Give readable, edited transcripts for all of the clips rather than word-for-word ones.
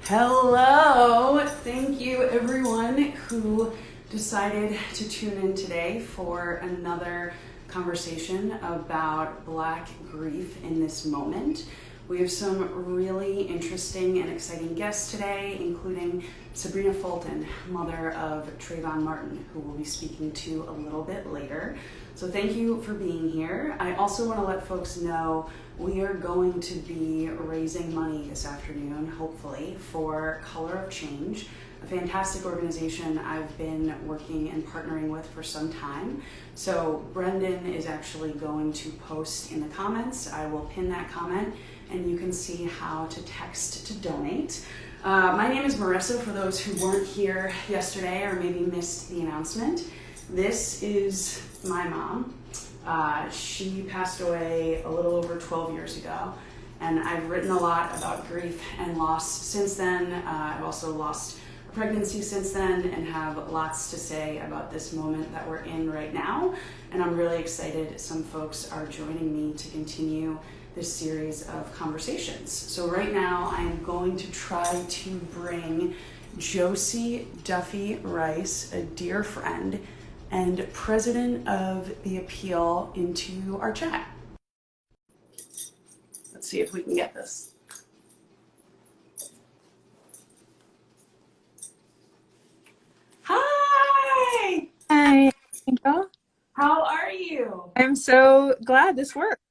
Hello! Thank you everyone who decided to tune in today for another conversation about Black grief in this moment. We have some really interesting and exciting guests today, including Sabrina Fulton, mother of Trayvon Martin, who we'll be speaking to a little bit later. So thank you for being here. I also want to let folks know we are going to be raising money this afternoon, hopefully, for Color of Change, a fantastic organization I've been working and partnering with for some time. So Brendan is actually going to post in the comments. I will pin that comment and you can see how to text to donate. My name is Marissa, for those who weren't here yesterday or maybe missed the announcement. This is my mom. She passed away a little over 12 years ago, and I've written a lot about grief and loss since then. I've also lost a pregnancy since then and have lots to say about this moment that we're in right now, and I'm really excited some folks are joining me to continue this series of conversations. So right now I'm going to try to bring Josie Duffy Rice, a dear friend and president of the appeal, into our chat. Let's see if we can get this. Hi! Hi, Angel. How are you? I'm so glad this worked.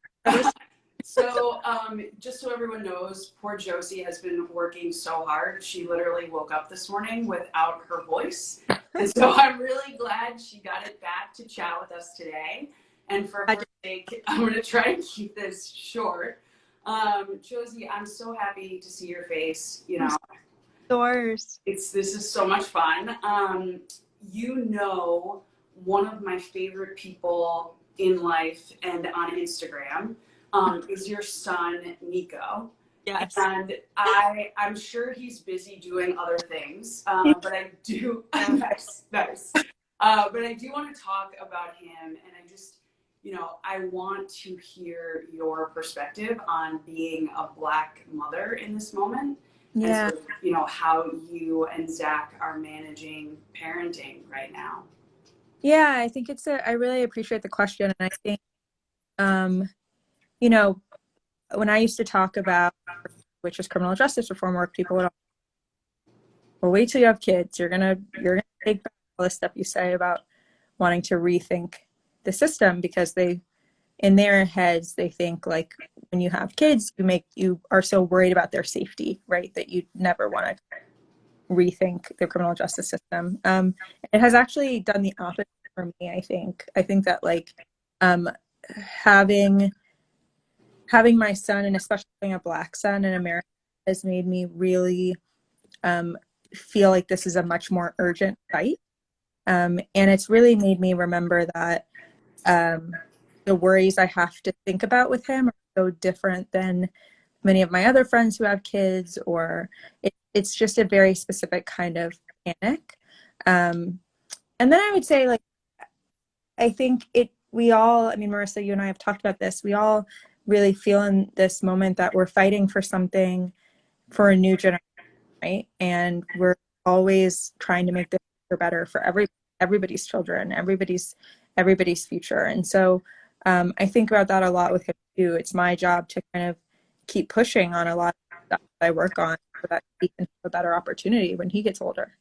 So just so everyone knows, poor Josie has been working so hard. She literally woke up this morning without her voice. And so I'm really glad she got it back to chat with us today. And for her sake, I'm going to try and keep this short. Josie, I'm so happy to see your face. You know, Doors. this is so much fun. You know, one of my favorite people in life and on Instagram is your son, Nico. Yes. And I'm sure he's busy doing other things, but I do, nice. But I do want to talk about him, and I just, I want to hear your perspective on being a Black mother in this moment. Yeah. And sort of, how you and Zach are managing parenting right now. Yeah, I think I really appreciate the question. And I think, when I used to talk about, which is criminal justice reform work, people would, well, wait till you have kids. You're gonna take back all the stuff you say about wanting to rethink the system, because in their heads, they think like when you have kids, you are so worried about their safety, right? That you never want to rethink the criminal justice system. It has actually done the opposite for me, I think. I think that having my son, and especially having a Black son in America, has made me really feel like this is a much more urgent fight. And it's really made me remember that the worries I have to think about with him are so different than many of my other friends who have kids, or it's just a very specific kind of panic. And then I would say, I think Marissa, you and I have talked about this. We all really feel in this moment that we're fighting for something for a new generation, right? And we're always trying to make this better for everybody's children, everybody's future. And so I think about that a lot with him too. It's my job to kind of keep pushing on a lot of stuff that I work on so that he can have a better opportunity when he gets older.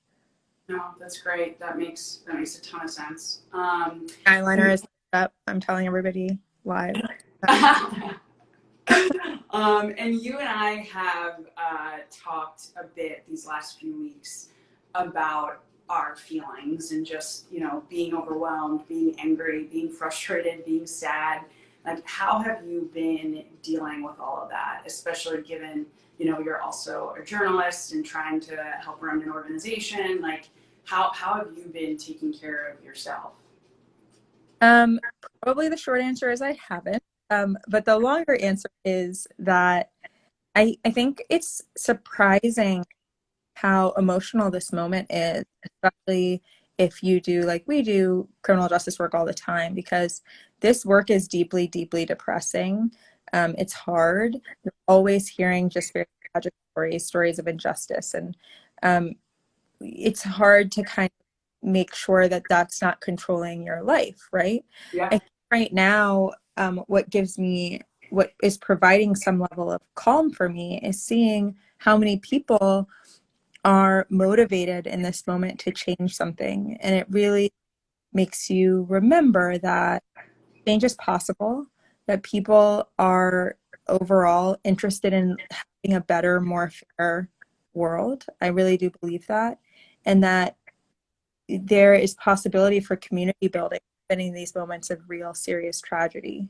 No, that's great. That makes a ton of sense. Eyeliner is up. I'm telling everybody live. And you and I have talked a bit these last few weeks about our feelings and just, being overwhelmed, being angry, being frustrated, being sad. Like, how have you been dealing with all of that, especially given, you're also a journalist and trying to help run an organization? Like, how have you been taking care of yourself? Probably the short answer is I haven't. But the longer answer is that I think it's surprising how emotional this moment is, especially if you do, like we do, criminal justice work all the time, because this work is deeply, deeply depressing. It's hard. You're always hearing just very tragic stories of injustice. And it's hard to kind of make sure that that's not controlling your life, right? Yeah. I think right now, what is providing some level of calm for me is seeing how many people are motivated in this moment to change something. And it really makes you remember that change is possible, that people are overall interested in having a better, more fair world. I really do believe that. And that there is possibility for community building in these moments of real serious tragedy.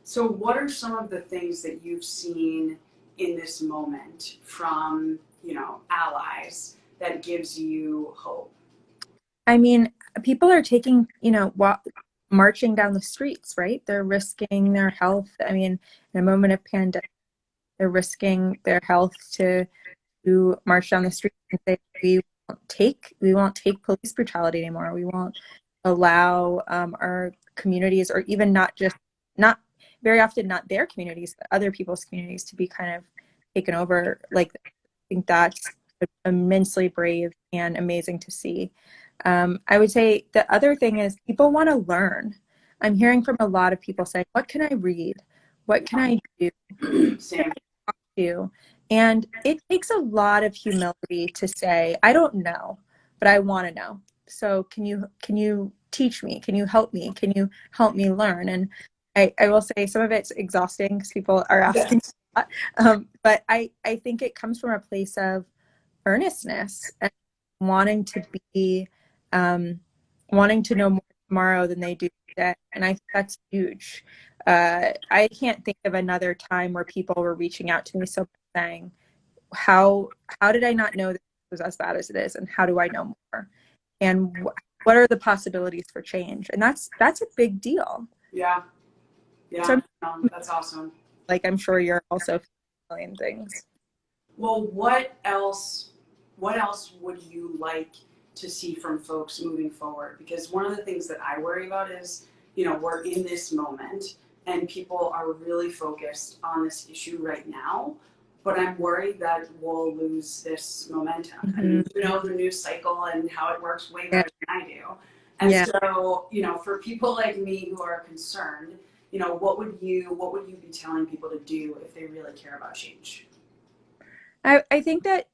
So, what are some of the things that you've seen in this moment from, allies that gives you hope? I mean, people are taking, marching down the streets, right? They're risking their health. I mean, in a moment of pandemic, they're risking their health to march down the street and say, we won't take police brutality anymore. We won't allow our communities, or even not very often not their communities, but other people's communities, to be kind of taken over. Like, I think that's immensely brave and amazing to see. I would say the other thing is people want to learn. I'm hearing from a lot of people saying, what can I read? What can I do? Same. To. And it takes a lot of humility to say, I don't know, but I want to know. So can you teach me? Can you help me? Can you help me learn? And I will say some of it's exhausting because people are asking Yes. a lot. But I think it comes from a place of earnestness and wanting to be wanting to know more tomorrow than they do today. And I think that's huge. I can't think of another time where people were reaching out to me so saying, how did I not know this was as bad as it is, and how do I know more? And what are the possibilities for change? And that's a big deal. Yeah. So Yeah. That's awesome. like, I'm sure you're also feeling things. Well, what else would you like to see from folks moving forward? Because one of the things that I worry about is, we're in this moment and people are really focused on this issue right now, but I'm worried that we'll lose this momentum. Mm-hmm. And you know the news cycle and how it works way Yeah. better than I do. And Yeah. so, for people like me who are concerned, what would you be telling people to do if they really care about change? I think that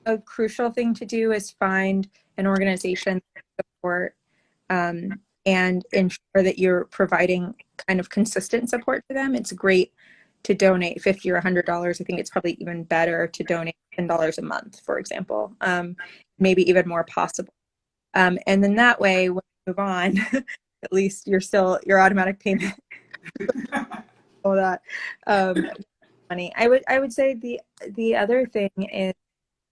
a crucial thing to do is find an organization that support and ensure that you're providing kind of consistent support to them. It's great to donate $50 or $100. I think it's probably even better to donate $10 a month, for example, maybe even more possible. And then that way, when you move on, at least your automatic payment, all that money. I would say the other thing is,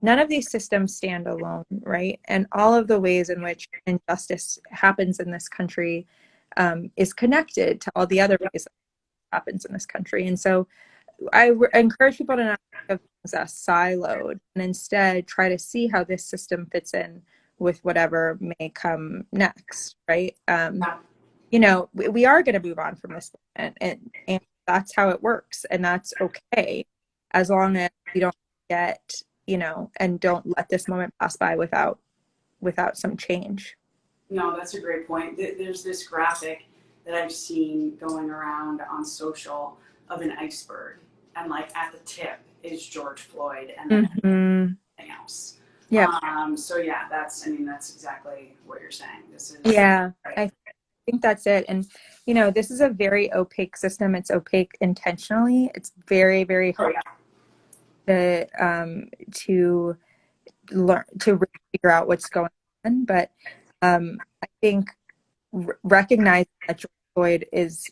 none of these systems stand alone, right? And all of the ways in which injustice happens in this country is connected to all the other ways that it happens in this country. And so encourage people to not think of things as siloed, and instead try to see how this system fits in with whatever may come next, right? We are going to move on from this, and that's how it works, and that's okay, as long as we don't get, and don't let this moment pass by without some change. No, that's a great point. There's this graphic that I've seen going around on social of an iceberg, and like at the tip is George Floyd, and then Mm-hmm. everything else. Yeah. So yeah, that's exactly what you're saying. This is Yeah, right. I think that's it. And this is a very opaque system. It's opaque intentionally. It's very, very Oh hard yeah, to learn to really figure out what's going on. But I think recognizing that George Floyd is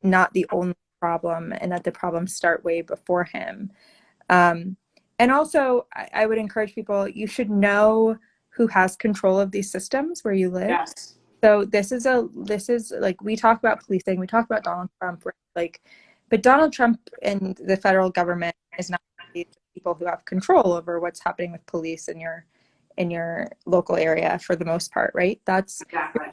not the only problem, and that the problems start way before him. And also, I would encourage people, you should know who has control of these systems where you live. yes, So this is like, we talk about policing, we talk about Donald Trump, like, but Donald Trump and the federal government is not the people who have control over what's happening with police in your local area for the most part, right? That's exactly.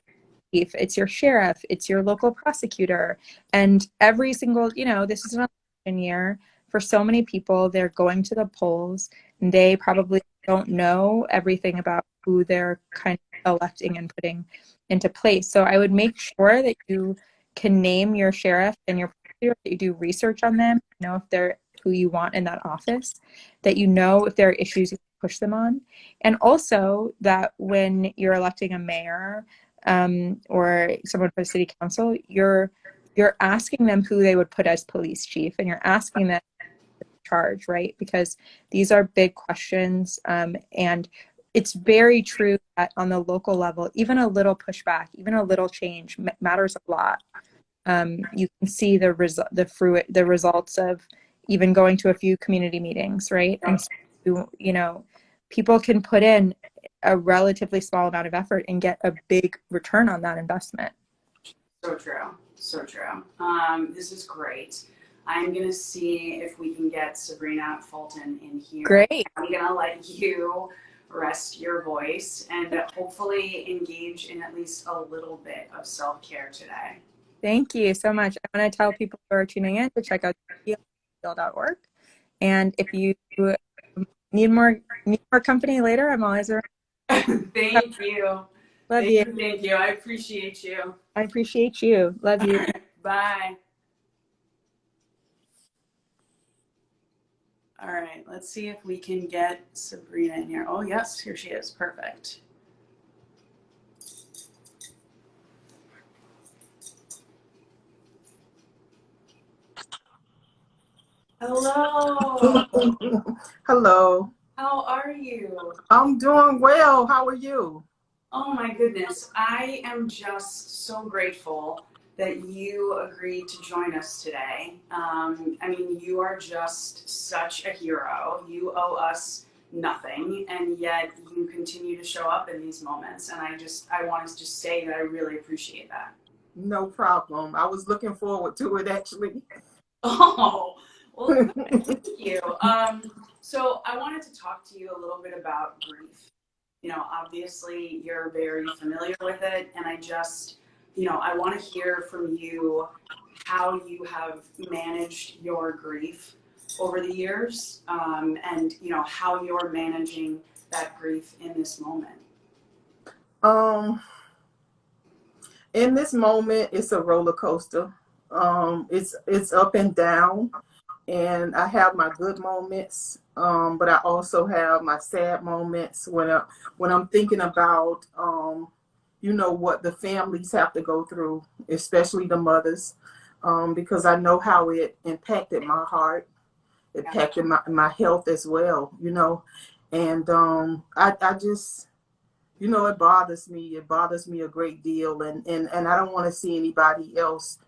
chief, it's your sheriff, it's your local prosecutor, and every single, this is an election year. for so many people, they're going to the polls and they probably don't know everything about who they're kind of electing and putting into place. So I would make sure that you can name your sheriff and your prosecutor, that you do research on them, know if they're who you want in that office, that you know if there are issues you push them on, and also that when you're electing a mayor or someone for the city council, you're asking them who they would put as police chief, and you're asking them charge, right? Because these are big questions, and it's very true that on the local level, even a little pushback, even a little change matters a lot. You can see the results of even going to a few community meetings, right? And so, people can put in a relatively small amount of effort and get a big return on that investment. So true. So true. This is great. I'm going to see if we can get Sabrina Fulton in here. Great. I'm going to let you rest your voice and hopefully engage in at least a little bit of self-care today. Thank you so much. I want to tell people who are tuning in to check out heal.org. And if you need more company later, I'm always around. Thank you. Love you. Thank you. I appreciate you. I appreciate you. Love you. Bye. All right, let's see if we can get Sabrina in here. Oh, yes, here she is. Perfect. Hello. Hello. How are you? I'm doing well. How are you? Oh my goodness. I am just so grateful that you agreed to join us today. I mean, you are just such a hero. You owe us nothing, and yet you continue to show up in these moments. And I want to just say that I really appreciate that. No problem. I was looking forward to it, actually. Oh, well, good. Thank you. So I wanted to talk to you a little bit about grief. Obviously you're very familiar with it, and I want to hear from you how you have managed your grief over the years, and how you're managing that grief in this moment. Um, in this moment, it's a roller coaster. It's up and down, and I have my good moments, but I also have my sad moments when I'm thinking about what the families have to go through, especially the mothers, because I know how it impacted my heart, impacted my health as well, and I just, it bothers me. It bothers me a great deal, and I don't want to see anybody else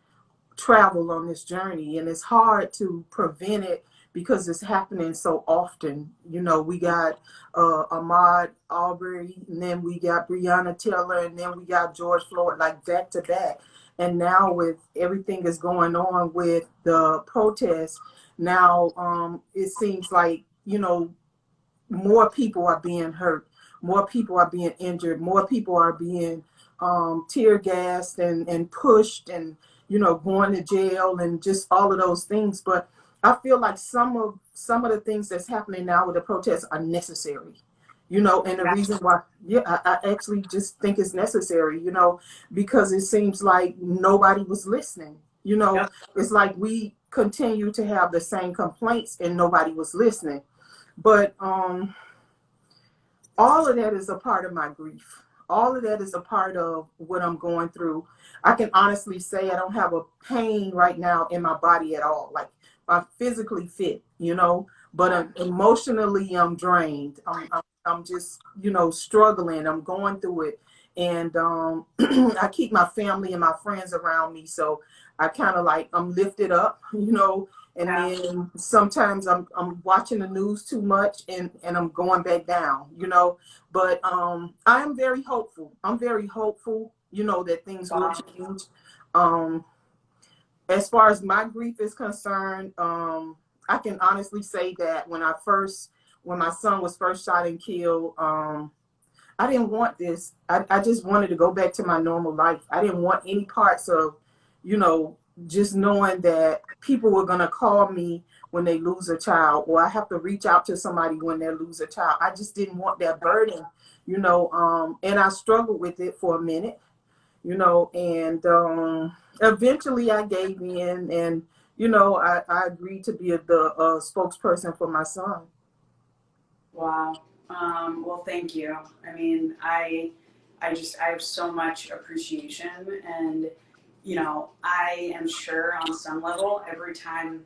travel on this journey, and it's hard to prevent it because it's happening so often. We got Ahmaud Arbery, and then we got Breonna Taylor, and then we got George Floyd, like back to back. And now with everything that's going on with the protests, now it seems like more people are being hurt, more people are being injured, more people are being tear gassed and pushed, and going to jail, and just all of those things. But I feel like some of the things that's happening now with the protests are necessary, and the reason why, yeah, I actually just think it's necessary, because it seems like nobody was listening. Yep. It's like we continue to have the same complaints and nobody was listening. But all of that is a part of my grief. All of that is a part of what I'm going through. I can honestly say I don't have a pain right now in my body at all. Like, I'm physically fit, but emotionally I'm drained. I'm just, struggling. I'm going through it. And I keep my family and my friends around me. So I kind of like, I'm lifted up, and then sometimes I'm watching the news too much, and I'm going back down, But I am very hopeful. I'm very hopeful, that things will change. As far as my grief is concerned, I can honestly say that when my son was first shot and killed, I didn't want this. I just wanted to go back to my normal life. I didn't want any parts of, just knowing that people were going to call me when they lose a child, or I have to reach out to somebody when they lose a child. I just didn't want that burden, and I struggled with it for a minute, and eventually I gave in, and I agreed to be the spokesperson for my son. Wow. Well, thank you. I mean, I have so much appreciation, and I am sure on some level, every time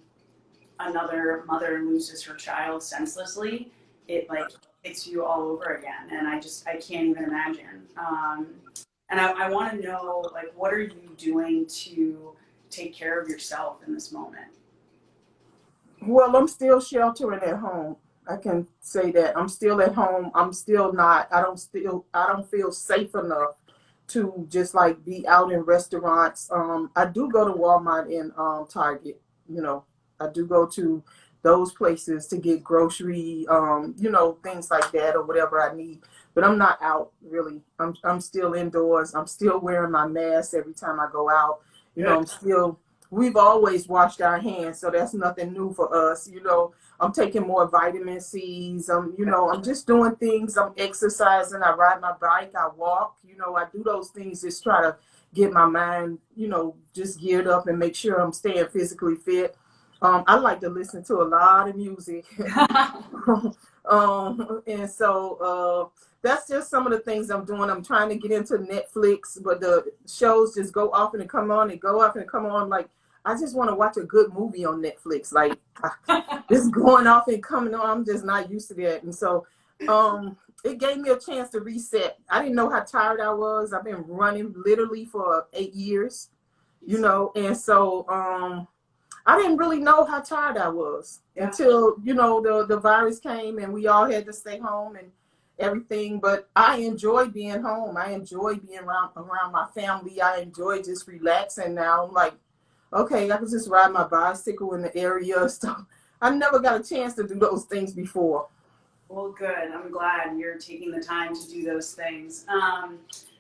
another mother loses her child senselessly, it like hits you all over again, and I can't even imagine. And I want to know, like, what are you doing to take care of yourself in this moment? Well, I'm still sheltering at home. I can say that I'm still at home. I'm still not. I don't feel safe enough to just like be out in restaurants. I do go to Walmart and Target. I do go to those places to get grocery, things like that or whatever I need. But I'm not out really. I'm still indoors. I'm still wearing my mask every time I go out. I'm still. We've always washed our hands, so that's nothing new for us. I'm taking more vitamin C's. I'm just doing things. I'm exercising. I ride my bike. I walk. I do those things just try to get my mind, just geared up and make sure I'm staying physically fit. I like to listen to a lot of music. And so that's just some of the things I'm doing. I'm trying to get into Netflix, but the shows just go off and come on and go off and come on. Like, I just want to watch a good movie on Netflix. Like, this going off and coming on, I'm just not used to that. And so it gave me a chance to reset. I didn't know how tired I was. I've been running literally for 8 years, and so I didn't really know how tired I was until, the virus came and we all had to stay home and everything. But I enjoy being home. I enjoy being around my family. I enjoy just relaxing now. I'm like, okay, I can just ride my bicycle in the area. So I never got a chance to do those things before. Well, good. I'm glad you're taking the time to do those things.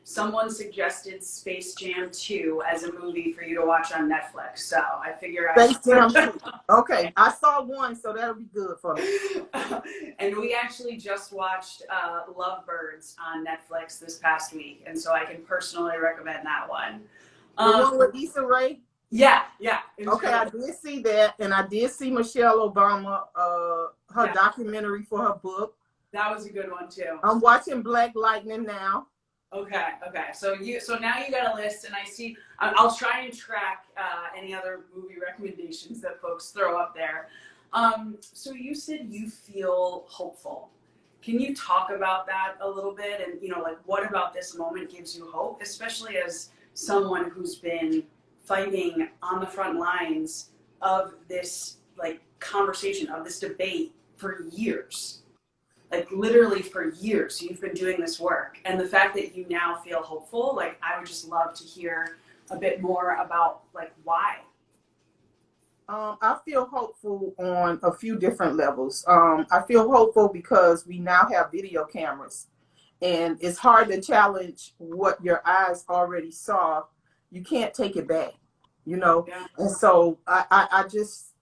Someone suggested Space Jam 2 as a movie for you to watch on Netflix, so I figure Space Jam 2. Okay, I saw one, so that'll be good for me. And we actually just watched Lovebirds on Netflix this past week, and so I can personally recommend that one. The one with Issa Rae? Yeah. Okay, I did see that, and I did see Michelle Obama, her documentary for her book. That was a good one too. I'm watching Black Lightning now. Okay. So now you got a list, and I see. I'll try and track any other movie recommendations that folks throw up there. So you said you feel hopeful. Can you talk about that a little bit? And like, what about this moment gives you hope, especially as someone who's been fighting on the front lines of this conversation, of this debate for years? Like, literally for years, you've been doing this work. And the fact that you now feel hopeful, I would just love to hear a bit more about, why. I feel hopeful on a few different levels. I feel hopeful because we now have video cameras. And it's hard to challenge what your eyes already saw. You can't take it back, Yeah. And so I just...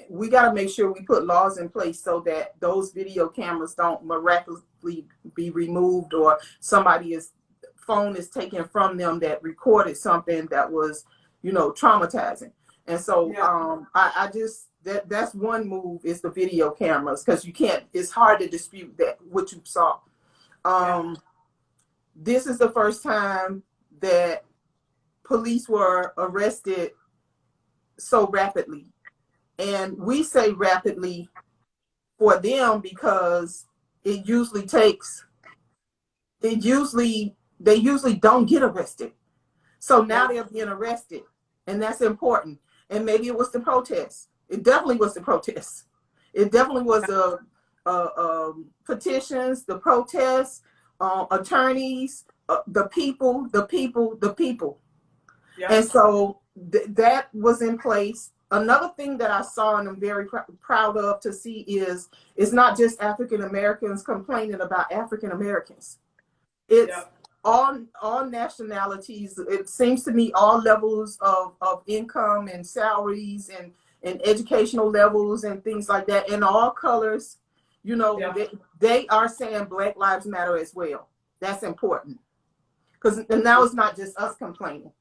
we got to make sure we put laws in place so that those video cameras don't miraculously be removed, or somebody's phone is taken from them that recorded something that was, traumatizing. And so I just, that's one move, is the video cameras, because it's hard to dispute that what you saw. This is the first time that police were arrested so rapidly. And we say rapidly for them because they usually don't get arrested. So now they're being arrested, and that's important. And maybe it was the protest. It definitely was the protest. It definitely was the petitions, the protests, attorneys, the people. Yeah. And so that was in place. Another thing that I saw and I'm very proud of to see is it's not just African Americans complaining about African Americans. It's all nationalities. It seems to me all levels of income and salaries and educational levels and things like that, in all colors. You know, Yeah. they are saying Black Lives Matter as well. That's important, because now it's not just us complaining.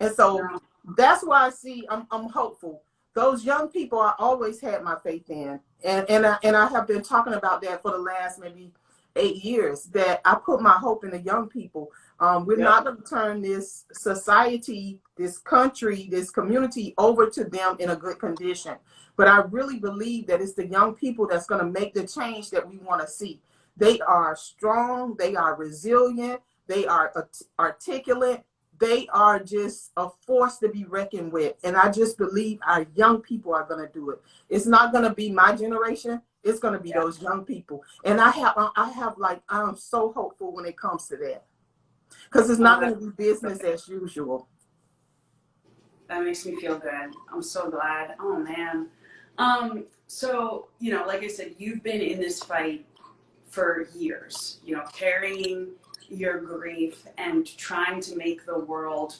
And so No. that's why I see I'm hopeful. Those young people I always had my faith in. And I have been talking about that for the last maybe 8 years, that I put my hope in the young people. We're not going to turn this society, this country, this community over to them in a good condition. But I really believe that it's the young people that's going to make the change that we want to see. They are strong, they are resilient, they are articulate, they are just a force to be reckoned with. And I just believe our young people are going to do it. It's not going to be my generation. It's going to be those young people. And I'm so hopeful when it comes to that, because it's not going to be business as usual. That makes me feel good. I'm so glad. Oh man. So, like I said, you've been in this fight for years, carrying your grief and trying to make the world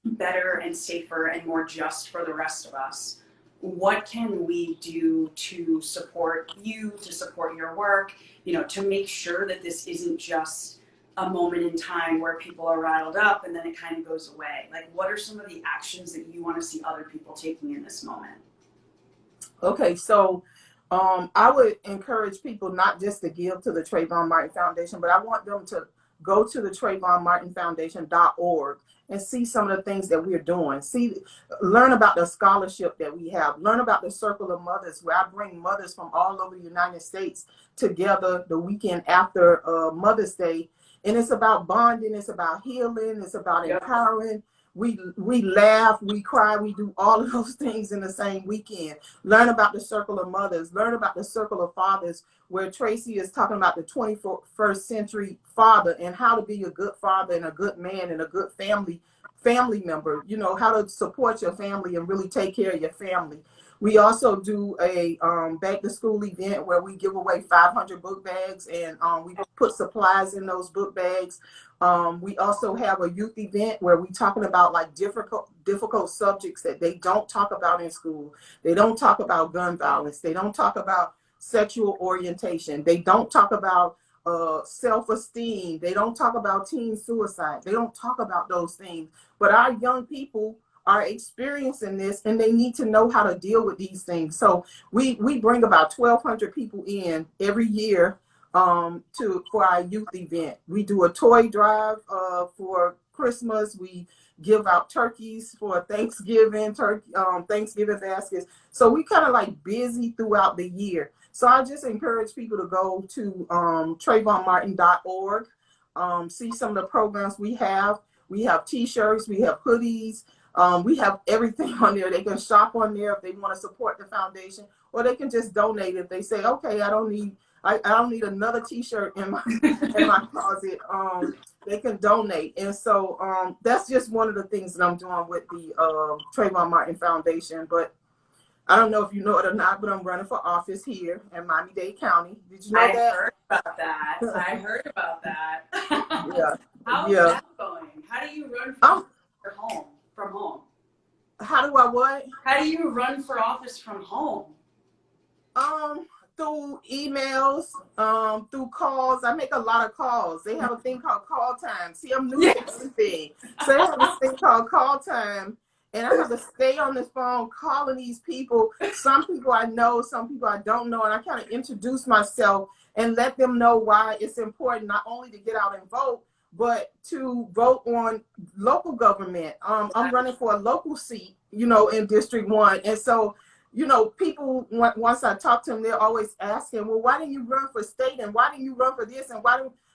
better and safer and more just for the rest of us. What can we do to support you, to support your work, to make sure that this isn't just a moment in time where people are rattled up and then it kind of goes away? Like, what are some of the actions that you want to see other people taking in this moment? Okay, so I would encourage people not just to give to the Trayvon Martin Foundation, but I want them to go to the TrayvonMartinFoundation.org and see some of the things that we're doing. Learn about the scholarship that we have. Learn about the Circle of Mothers, where I bring mothers from all over the United States together the weekend after Mother's Day. And it's about bonding, it's about healing, it's about empowering. We laugh, we cry, we do all of those things in the same weekend. Learn about the Circle of Mothers, learn about the Circle of Fathers, where Tracy is talking about the 21st century father and how to be a good father and a good man and a good family member, how to support your family and really take care of your family. We also do a back to school event where we give away 500 book bags, and we put supplies in those book bags. We also have a youth event where we talking about like difficult subjects that they don't talk about in school. They don't talk about gun violence. They don't talk about sexual orientation. They don't talk about self-esteem. They don't talk about teen suicide. They don't talk about those things. But our young people are experiencing this, and they need to know how to deal with these things. So we bring about 1,200 people in every year for our youth event. We do a toy drive for Christmas. We give out turkeys for Thanksgiving, Thanksgiving baskets. So we kind of like busy throughout the year. So I just encourage people to go to TrayvonMartin.org, see some of the programs we have. We have T-shirts, we have hoodies, we have everything on there. They can shop on there if they want to support the foundation, or they can just donate if they say, okay, I don't need another T-shirt in my closet. They can donate. And so that's just one of the things that I'm doing with the Trayvon Martin Foundation. But I don't know if you know it or not, but I'm running for office here in Miami-Dade County. Did you know that? I heard about that. I heard about that. Yeah. How's that going? How do you run from home? How do I what? How do you run for office from home? Through emails, through calls. I make a lot of calls. They have a thing called call time. See, I'm new to everything. So they have this thing called call time. And I have to stay on this phone calling these people. Some people I know, some people I don't know. And I kind of introduce myself and let them know why it's important not only to get out and vote, but to vote on local government. I'm running for a local seat, in District 1. And so, people, once I talk to them, they're always asking, well, why didn't you run for state? And why didn't you run for this? And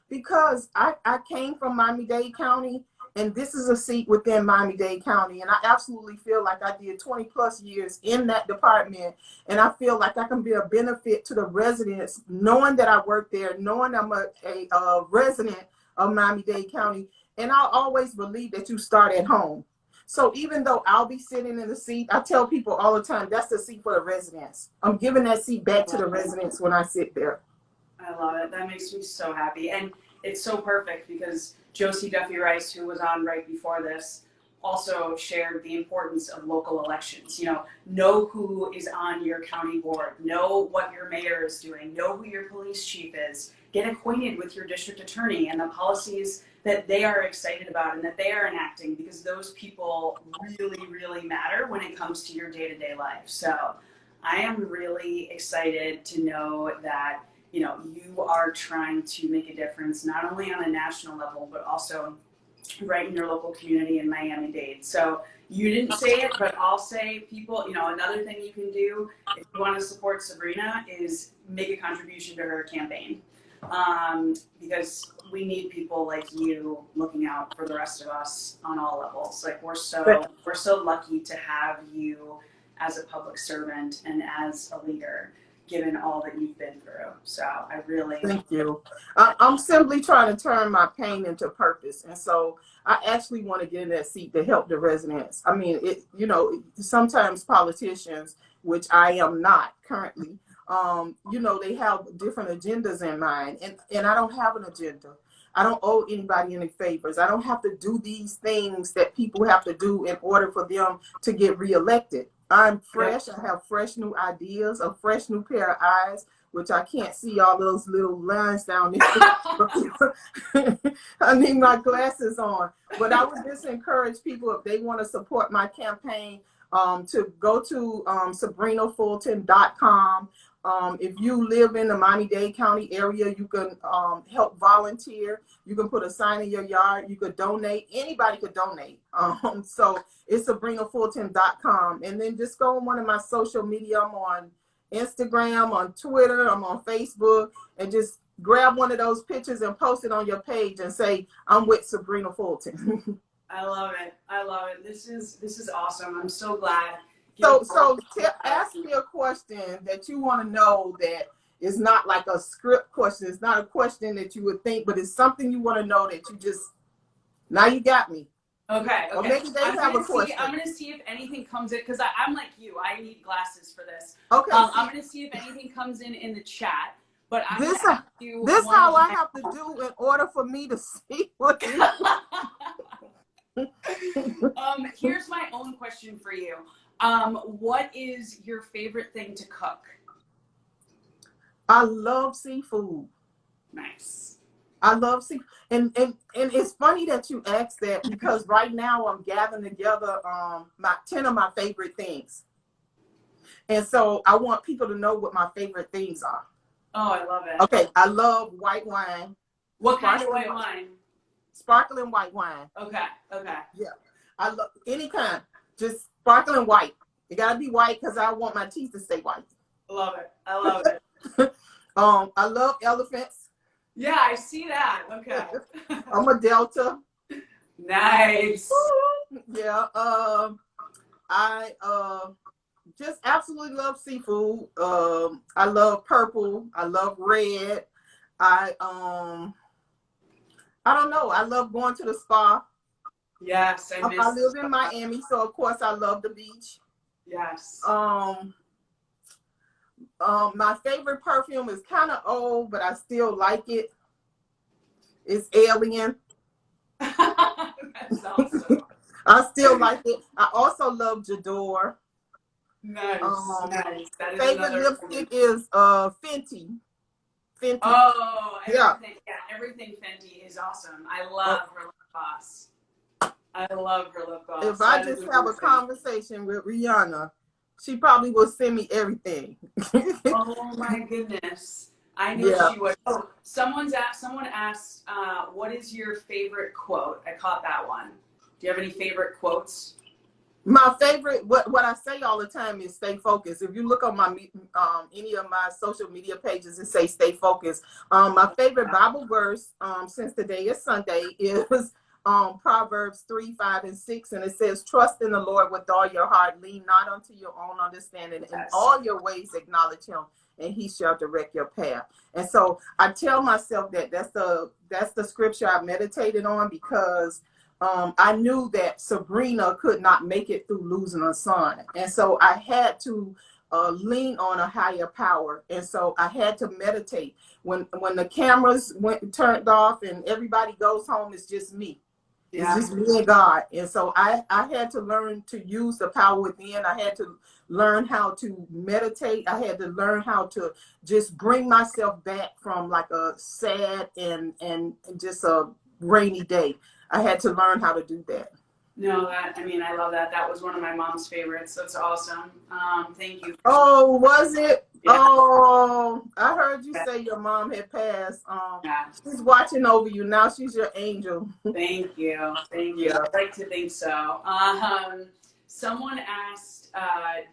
because I came from Miami-Dade County, and this is a seat within Miami-Dade County. And I absolutely feel like I did 20 plus years in that department. And I feel like I can be a benefit to the residents, knowing that I work there, knowing I'm a resident of Miami-Dade County. And I always believe that you start at home. So even though I'll be sitting in the seat, I tell people all the time, that's the seat for the residents. I'm giving that seat back to the residents when I sit there. I love it. That makes me so happy. And it's so perfect because Josie Duffy Rice, who was on right before this, also shared the importance of local elections. Know who is on your county board, know what your mayor is doing, know who your police chief is, get acquainted with your district attorney and the policies that they are excited about and that they are enacting, because those people really, really matter when it comes to your day-to-day life. So I am really excited to know that you are trying to make a difference, not only on a national level, but also right in your local community in Miami-Dade. So you didn't say it, but I'll say, people, another thing you can do if you want to support Sabrina is make a contribution to her campaign. Because we need people like you looking out for the rest of us on all levels. Like we're so lucky to have you as a public servant and as a leader, given all that you've been through. So I really thank you. I'm simply trying to turn my pain into purpose, and so I actually want to get in that seat to help the residents. I mean, sometimes politicians, which I am not currently, they have different agendas in mind, and I don't have an agenda. I don't owe anybody any favors. I don't have to do these things that people have to do in order for them to get reelected. I'm fresh. I have fresh new ideas, a fresh new pair of eyes, which I can't see all those little lines down there. I need my glasses on. But I would just encourage people, if they want to support my campaign, to go to sabrinafulton.com. If you live in the Miami-Dade County area, you can help volunteer. You can put a sign in your yard. You could donate. Anybody could donate. So it's sabrinafulton.com. And then just go on one of my social media. I'm on Instagram, on Twitter, I'm on Facebook, and just grab one of those pictures and post it on your page and say, I'm with Sabrina Fulton. I love it. I love it. This is awesome. I'm so glad. Ask me a question that you want to know that is not like a script question. It's not a question that you would think, but it's something you want to know that now you got me. Okay. Or maybe they have a question. I'm going to see if anything comes in, because I'm like you. I need glasses for this. Okay. I'm going to see if anything comes in the chat. But I'm this how I have to do in order for me to see what here's my own question for you. What is your favorite thing to cook? I love seafood. Nice. I love seafood. And it's funny that you asked that, because right now I'm gathering together 10 of my favorite things. And so I want people to know what my favorite things are. Oh, I love it. Okay, I love white wine. What kind of white wine? Sparkling white wine. Okay. Yeah, I love any kind. Just sparkling white. It gotta be white because I want my teeth to stay white. I love it. I love elephants. Yeah, I see that. Okay. I'm a Delta. Nice. Yeah. I just absolutely love seafood. I love purple. I love red. I don't know. I love going to the spa. Yes, I live in Miami, so of course I love the beach. Yes. My favorite perfume is kind of old, but I still like it. It's Alien. That's awesome. I still like it. I also love J'adore. Nice. Nice. That is favorite lipstick is Fenty. Fenty. Oh, everything Fenty is awesome. I love her lip gloss. If I just have a conversation with Rihanna, she probably will send me everything. Oh my goodness. I knew she would. Oh, someone asked, what is your favorite quote? I caught that one. Do you have any favorite quotes? My favorite, what I say all the time is stay focused. If you look on my any of my social media pages, it say stay focused. My favorite Bible verse, since today is Sunday, is Proverbs 3, 5, and 6, and it says, "Trust in the Lord with all your heart, lean not unto your own understanding, in all your ways acknowledge Him, and He shall direct your path." And so I tell myself that that's the scripture I meditated on, because I knew that Sabrina could not make it through losing her son. And so I had to lean on a higher power. And so I had to meditate. When the cameras turned off and everybody goes home, it's just me. It's Yeah. just me and God. And so I had to learn to use the power within. I had to learn how to meditate. I had to learn how to just bring myself back from like a sad and just a rainy day. I had to learn how to do that. No, that, I mean, I love that. That was one of my mom's favorites. That's awesome. Thank you for Oh, was it? yeah, Oh, I heard you say your mom had passed. yeah. She's watching over you now. She's your angel. Thank you. Thank you. Yeah, I'd like to think so. Someone asked,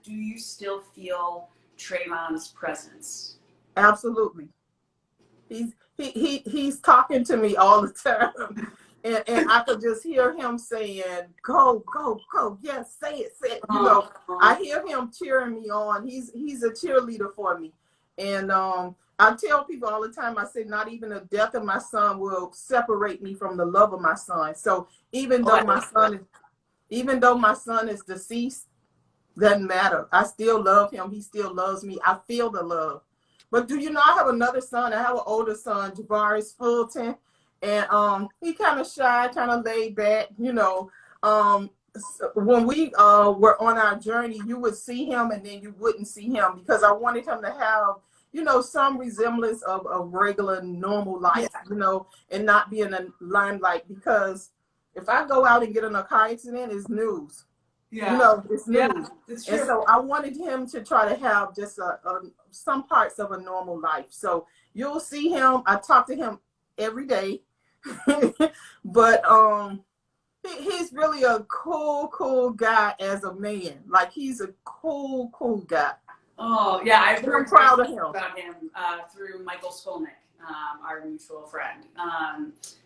do you still feel Trayvon's presence? absolutely. He's talking to me all the time. And I could just hear him saying, go, go, go. Yes, say it. You know, I hear him cheering me on. He's a cheerleader for me. And I tell people all the time, I say, not even the death of my son will separate me from the love of my son. So even though my son is deceased, doesn't matter. I still love him. He still loves me. I feel the love. But do you know I have another son? I have an older son, Javaris Fulton, and he kind of shy, kind of laid back. You know, when we were on our journey, you would see him and then you wouldn't see him because I wanted him to have, you know, some resemblance of a regular, normal life, you know, and not be in the limelight. Because if I go out and get in a car accident, it's news. Yeah. You know, it's Yeah, news. that's And true. so I wanted him to try to have just some parts of a normal life. So you'll see him. I talk to him every day, but he's really a cool guy as a man. Like he's a cool guy. Oh, yeah, I've And I'm heard proud of him. about him through Michael Skolnick, our mutual friend.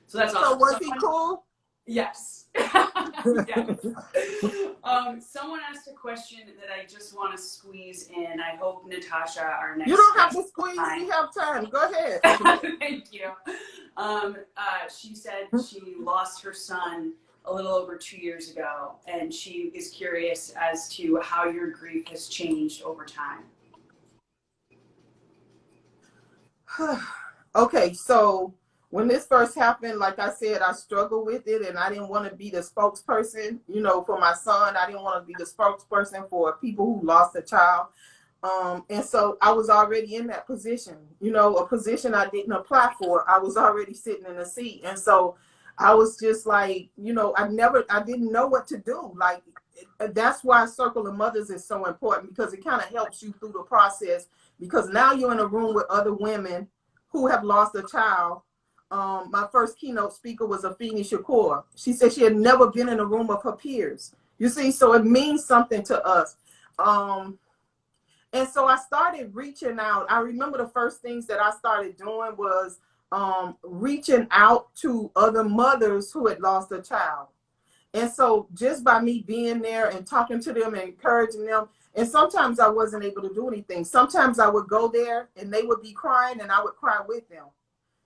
So that's So awesome. was he cool? Yes. Yes. Someone asked a question that I just want to squeeze in. I hope Natasha, our next. You don't have to squeeze. We have time. Go ahead. Thank you. She said she lost her son a little over 2 years ago, and she is curious as to how your grief has changed over time. Okay, so when this first happened, like I said, I struggled with it and I didn't want to be the spokesperson, you know, for my son. I didn't want to be the spokesperson for people who lost a child. And so I was already in that position, you know, a position I didn't apply for. I was already sitting in a seat. And so I was just like, you know, I didn't know what to do. Like, that's why Circle of Mothers is so important because it kind of helps you through the process because now you're in a room with other women who have lost a child. My first keynote speaker was Afeni Shakur. She said she had never been in a room of her peers. You see, so it means something to us. And so I started reaching out. I remember the first things that I started doing was reaching out to other mothers who had lost a child. And so just by me being there and talking to them and encouraging them, and sometimes I wasn't able to do anything. Sometimes I would go there and they would be crying and I would cry with them.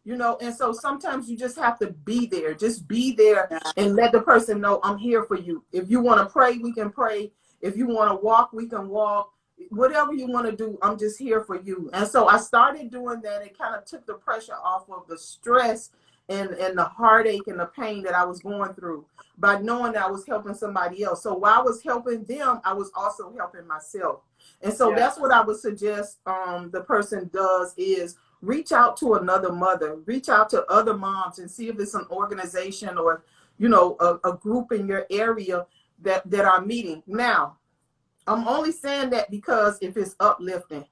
You know, and so sometimes you just have to be there. Just be there and let the person know I'm here for you. If you want to pray, we can pray. If you want to walk, we can walk. Whatever you want to do, I'm just here for you. And so I started doing that. It kind of took the pressure off of the stress and the heartache and the pain that I was going through by knowing that I was helping somebody else. So while I was helping them, I was also helping myself. And so that's what I would suggest the person does is reach out to another mother, reach out to other moms and see if it's an organization or, you know, a group in your area that are meeting. Now, I'm only saying that because if it's uplifting,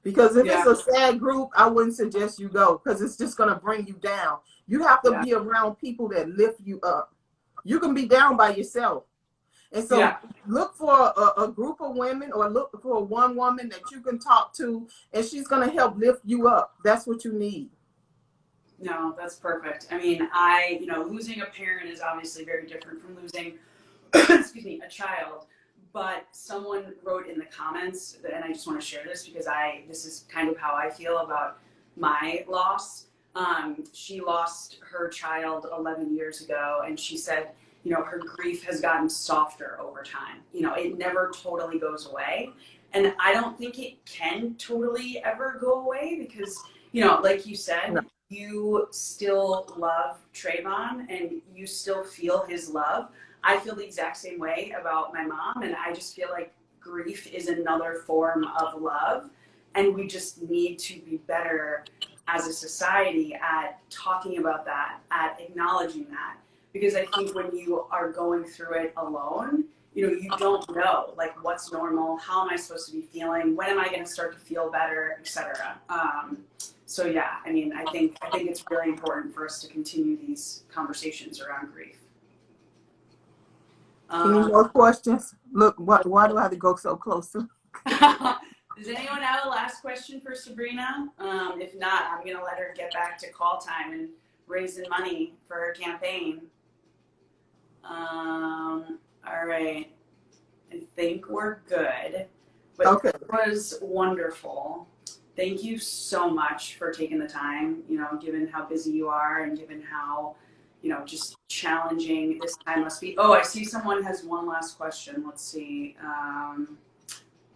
because if it's a sad group, I wouldn't suggest you go because it's just going to bring you down. You have to be around people that lift you up. You can be down by yourself. And so look for a group of women or look for one woman that you can talk to and she's going to help lift you up. That's what you need. No, that's perfect. I mean, you know, losing a parent is obviously very different from losing, excuse me, a child. But someone wrote in the comments, and I just want to share this because this is kind of how I feel about my loss. She lost her child 11 years ago, and she said, you know, her grief has gotten softer over time. You know, it never totally goes away. And I don't think it can totally ever go away because, you know, like you said, you still love Trayvon and you still feel his love. I feel the exact same way about my mom, and I just feel like grief is another form of love, and we just need to be better as a society at talking about that, at acknowledging that. Because I think when you are going through it alone, you know, you don't know like what's normal, how am I supposed to be feeling, when am I going to start to feel better, etc. So yeah, I mean, I think it's really important for us to continue these conversations around grief. Any more questions? Look, why do I have to go so close to? Does anyone have a last question for Sabrina? If not, I'm going to let her get back to call time and raising money for her campaign. All right. I think we're good. But Okay. It was wonderful. Thank you so much for taking the time, you know, given how busy you are and given how, you know, just challenging this time must be. Oh, I see someone has one last question. Let's see.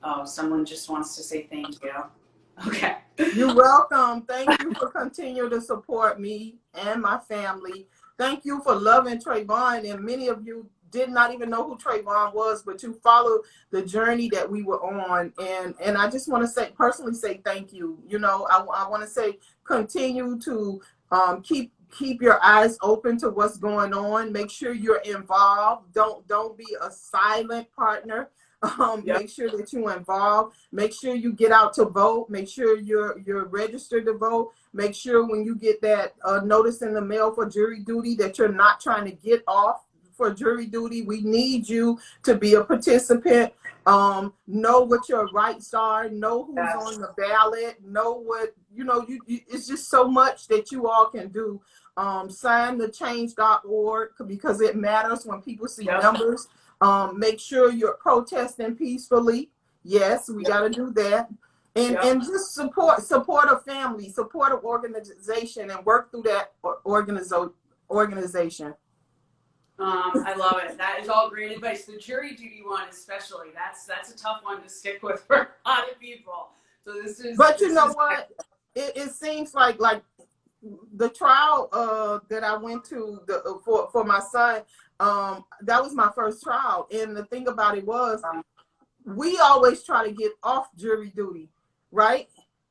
Oh, someone just wants to say thank you. Okay. You're welcome. Thank you for continuing to support me and my family. Thank you for loving Trayvon. And many of you did not even know who Trayvon was, but you followed the journey that we were on. And I just want to say, personally say thank you. You know, I want to say continue to keep your eyes open to what's going on. Make sure you're involved. Don't be a silent partner. Yep. Make sure that you're involved. Make sure you get out to vote. Make sure you're registered to vote. Make sure when you get that notice in the mail for jury duty that you're not trying to get off for jury duty. We need you to be a participant. Know what your rights are. Know who's yes. on the ballot. Know what, you know, it's just so much that you all can do. Sign the change.org because it matters when people see yep. numbers. Make sure you're protesting peacefully. Yes, we yep. got to do that. And yep. and just support a family, support an organization, and work through that organization. I love it. That is all great advice. The jury duty one especially, that's a tough one to stick with for a lot of people. So this is. But you know what? It seems like the trial that I went to for my son, that was my first trial. And the thing about it was, we always try to get off jury duty, right?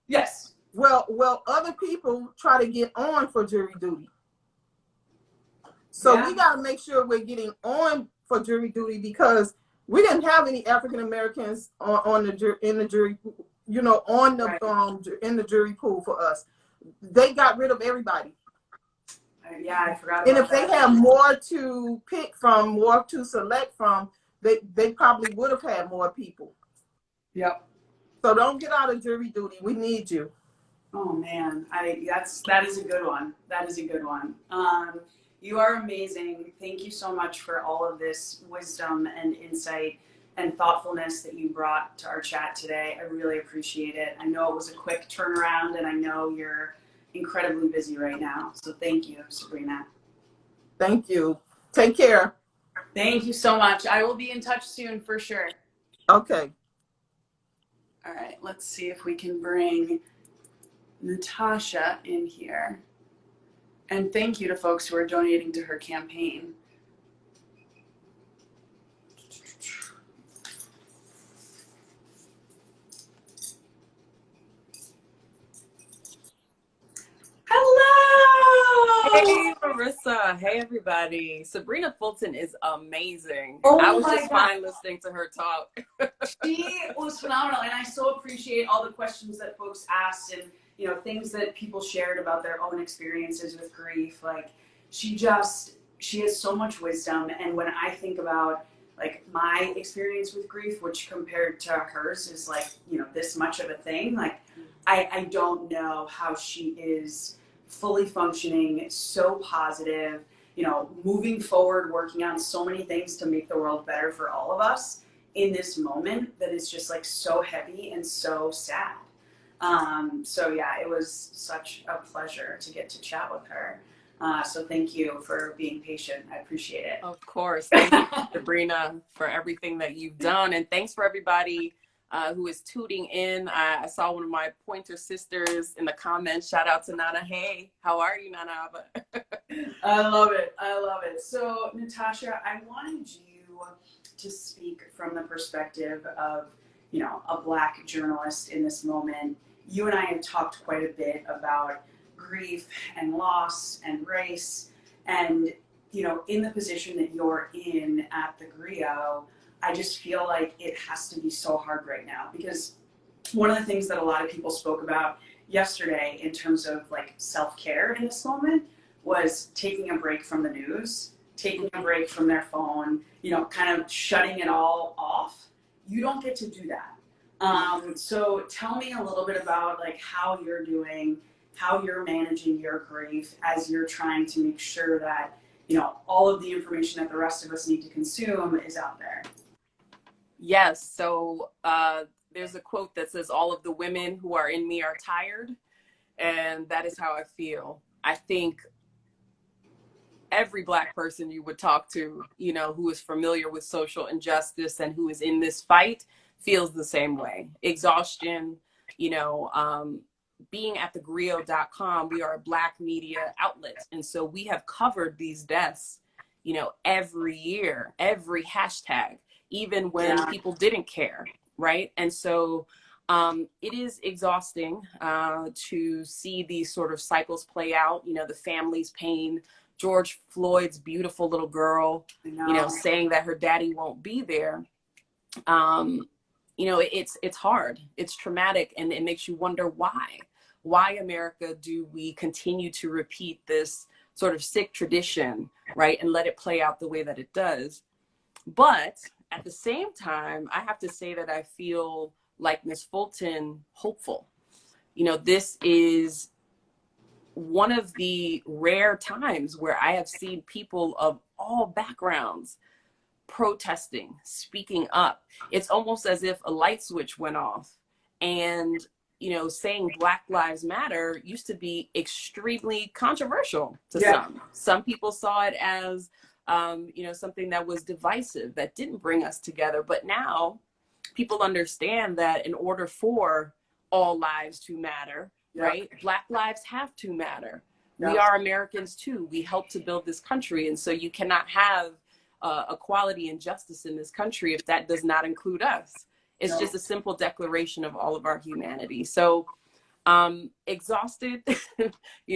Yes. Well, other people try to get on for jury duty. So yeah. we got to make sure we're getting on for jury duty because we didn't have any African Americans in the jury, you know, on the right. In the jury pool for us. They got rid of everybody. Yeah, I forgot. And if they have more to pick from, more to select from, they probably would have had more people. Yep. So don't get out of jury duty. We need you. Oh man, that is a good one. That is a good one. You are amazing. Thank you so much for all of this wisdom and insight and thoughtfulness that you brought to our chat today. I really appreciate it. I know it was a quick turnaround, and I know you're incredibly busy right now. So thank you, Sabrina. Thank you. Take care. Thank you so much. I will be in touch soon for sure. Okay. All right, let's see if we can bring Natasha in here. And thank you to folks who are donating to her campaign. Hello! Hey, Marissa. Hey, everybody. Sabrina Fulton is amazing. Oh I was my just God. fine listening to her talk. She was phenomenal, and I so appreciate all the questions that folks asked and, you know, things that people shared about their own experiences with grief. Like, she has so much wisdom, and when I think about, like, my experience with grief, which compared to hers is, like, you know, this much of a thing, like, I don't know how she is fully functioning, so positive, you know, moving forward, working on so many things to make the world better for all of us in this moment that is just like so heavy and so sad. So yeah, it was such a pleasure to get to chat with her. So thank you for being patient. I appreciate it. Of course. Thank you, Sabrina, for everything that you've done. And thanks for everybody who is tooting in. I saw one of my Pointer sisters in the comments. Shout out to Nana. Hey, how are you, Nana? I love it. I love it. So, Natasha, I wanted you to speak from the perspective of, a Black journalist in this moment. You and I have talked quite a bit about grief and loss and race. And, in the position that you're in at the Griot, I just feel like it has to be so hard right now because one of the things that a lot of people spoke about yesterday in terms of like self-care in this moment was taking a break from the news, taking a break from their phone, kind of shutting it all off. You don't get to do that. So tell me a little bit about like how you're doing, how you're managing your grief as you're trying to make sure that, all of the information that the rest of us need to consume is out there. Yes. So there's a quote that says, all of the women who are in me are tired. And that is how I feel. I think every Black person you would talk to, who is familiar with social injustice and who is in this fight feels the same way. Exhaustion, being at thegriot.com, we are a Black media outlet. And so we have covered these deaths, every year, every hashtag, even when people didn't care, right? And so it is exhausting to see these sort of cycles play out, the family's pain, George Floyd's beautiful little girl, saying that her daddy won't be there. It's hard, it's traumatic, and it makes you wonder why America do we continue to repeat this sort of sick tradition, right? And let it play out the way that it does. But at the same time, I have to say that I feel like Ms. Fulton hopeful. This is one of the rare times where I have seen people of all backgrounds protesting, speaking up. It's almost as if a light switch went off. And, saying Black Lives Matter used to be extremely controversial to some. Some people saw it as, something that was divisive, that didn't bring us together. But now people understand that in order for all lives to matter, right? Black lives have to matter. We are Americans too. We help to build this country. And so you cannot have equality and justice in this country if that does not include us. It's just a simple declaration of all of our humanity. So exhausted,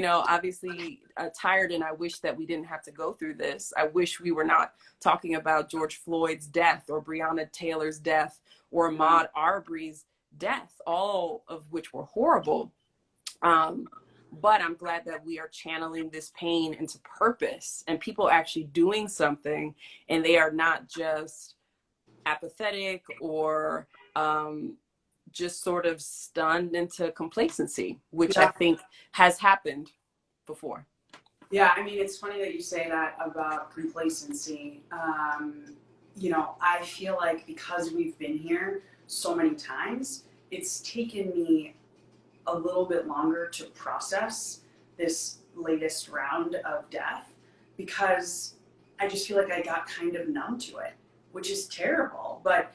obviously tired, and I wish that we didn't have to go through this. I wish we were not talking about George Floyd's death or Breonna Taylor's death or Ahmaud Arbery's death, all of which were horrible. But I'm glad that we are channeling this pain into purpose and people actually doing something, and they are not just apathetic or just sort of stunned into complacency, which I think has happened before. Yeah, I mean, it's funny that you say that about complacency. I feel like because we've been here so many times, it's taken me a little bit longer to process this latest round of death because I just feel like I got kind of numb to it, which is terrible. But,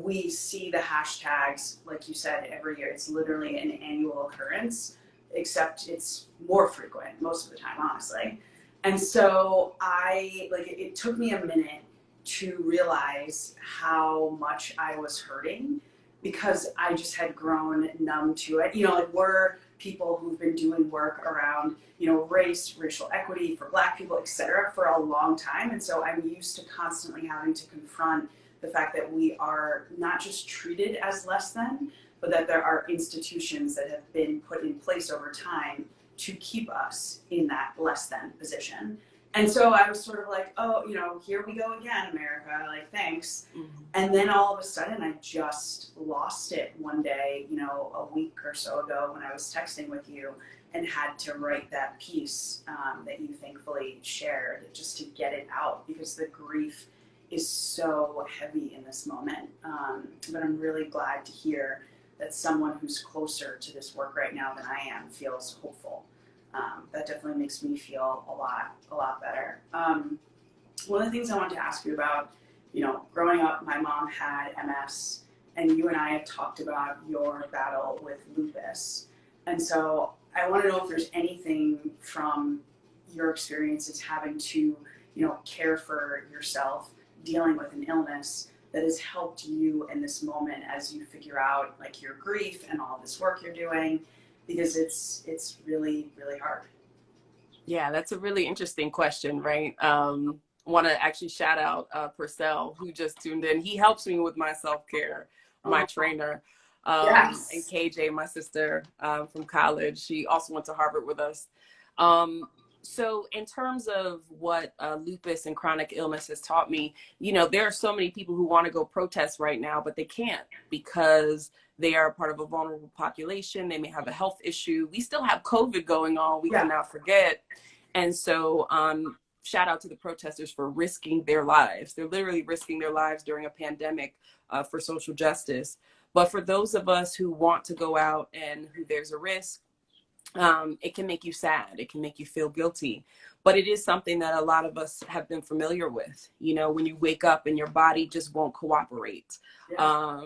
we see the hashtags, like you said, every year. It's literally an annual occurrence, except it's more frequent most of the time, honestly. And so it took me a minute to realize how much I was hurting because I just had grown numb to it. We're people who've been doing work around, race, racial equity for Black people, et cetera, for a long time. And so I'm used to constantly having to confront the fact that we are not just treated as less than, but that there are institutions that have been put in place over time to keep us in that less than position. And so I was sort of like, oh, here we go again, America, like, thanks. Mm-hmm. And then all of a sudden I just lost it one day, a week or so ago when I was texting with you and had to write that piece that you thankfully shared just to get it out because the grief is so heavy in this moment. But I'm really glad to hear that someone who's closer to this work right now than I am feels hopeful. That definitely makes me feel a lot better. One of the things I wanted to ask you about, growing up, my mom had MS, and you and I have talked about your battle with lupus. And so I want to know if there's anything from your experiences having to, care for yourself, dealing with an illness that has helped you in this moment as you figure out like your grief and all this work you're doing, because it's really, really hard. Yeah, that's a really interesting question, right? Want to actually shout out Purcell, who just tuned in. He helps me with my self-care, my trainer. And Yes. KJ, my sister from college, she also went to Harvard with us. So in terms of what lupus and chronic illness has taught me, there are so many people who want to go protest right now, but they can't because they are part of a vulnerable population. They may have a health issue. We still have COVID going on. We cannot forget. And so shout out to the protesters for risking their lives. They're literally risking their lives during a pandemic for social justice. But for those of us who want to go out and who there's a risk, it can make you sad. It can make you feel guilty. But it is something that a lot of us have been familiar with. When you wake up and your body just won't cooperate. Yeah.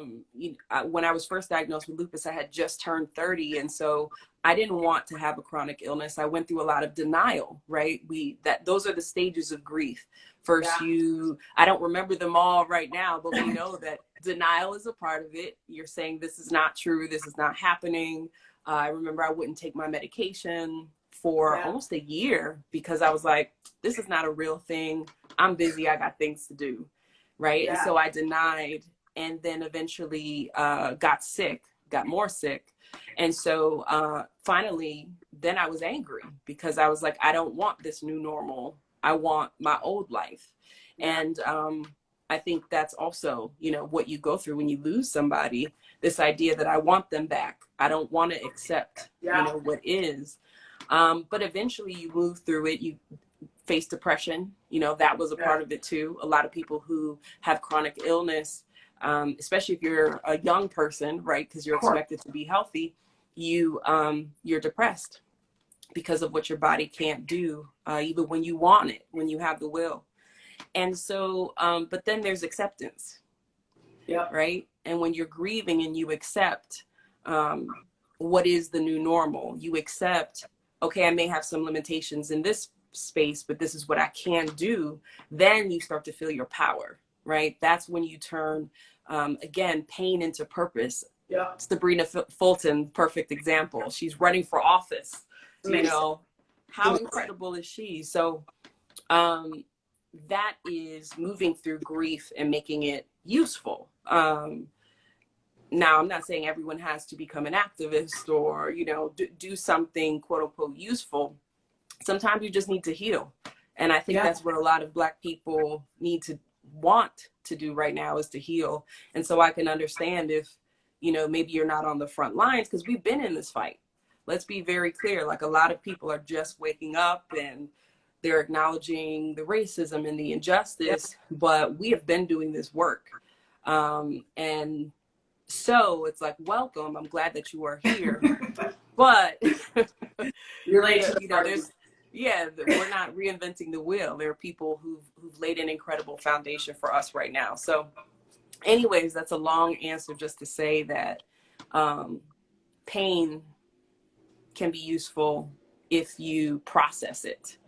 When I was first diagnosed with lupus, I had just turned 30. And so I didn't want to have a chronic illness. I went through a lot of denial, right? Those are the stages of grief. First, I don't remember them all right now, but we know that denial is a part of it. You're saying this is not true. This is not happening. I remember I wouldn't take my medication for almost a year because I was like, this is not a real thing. I'm busy. I got things to do. Right. And so I denied and then eventually got more sick. And so finally, then I was angry because I was like, I don't want this new normal. I want my old life. And I think that's also, what you go through when you lose somebody, this idea that I want them back. I don't want to accept, what is. But eventually you move through it. You face depression. That was a part of it too. A lot of people who have chronic illness, especially if you're a young person, right? Because you're expected to be healthy, you're depressed because of what your body can't do, even when you want it, when you have the will. And so, but then there's acceptance, right? And when you're grieving and you accept what is the new normal, you accept, okay, I may have some limitations in this space, but this is what I can do. Then you start to feel your power, right? That's when you turn, again, pain into purpose. Sabrina Fulton, perfect example. She's running for office. How incredible is she? So that is moving through grief and making it useful. Now, I'm not saying everyone has to become an activist or, do something quote unquote useful. Sometimes you just need to heal. And I think that's what a lot of Black people want to do right now is to heal. And so I can understand if, maybe you're not on the front lines because we've been in this fight. Let's be very clear. Like a lot of people are just waking up and they're acknowledging the racism and the injustice, but we have been doing this work. And so it's like, welcome. I'm glad that you are here. But You're late to the party. We're not reinventing the wheel. There are people who've laid an incredible foundation for us right now. So anyways, that's a long answer just to say that pain can be useful if you process it.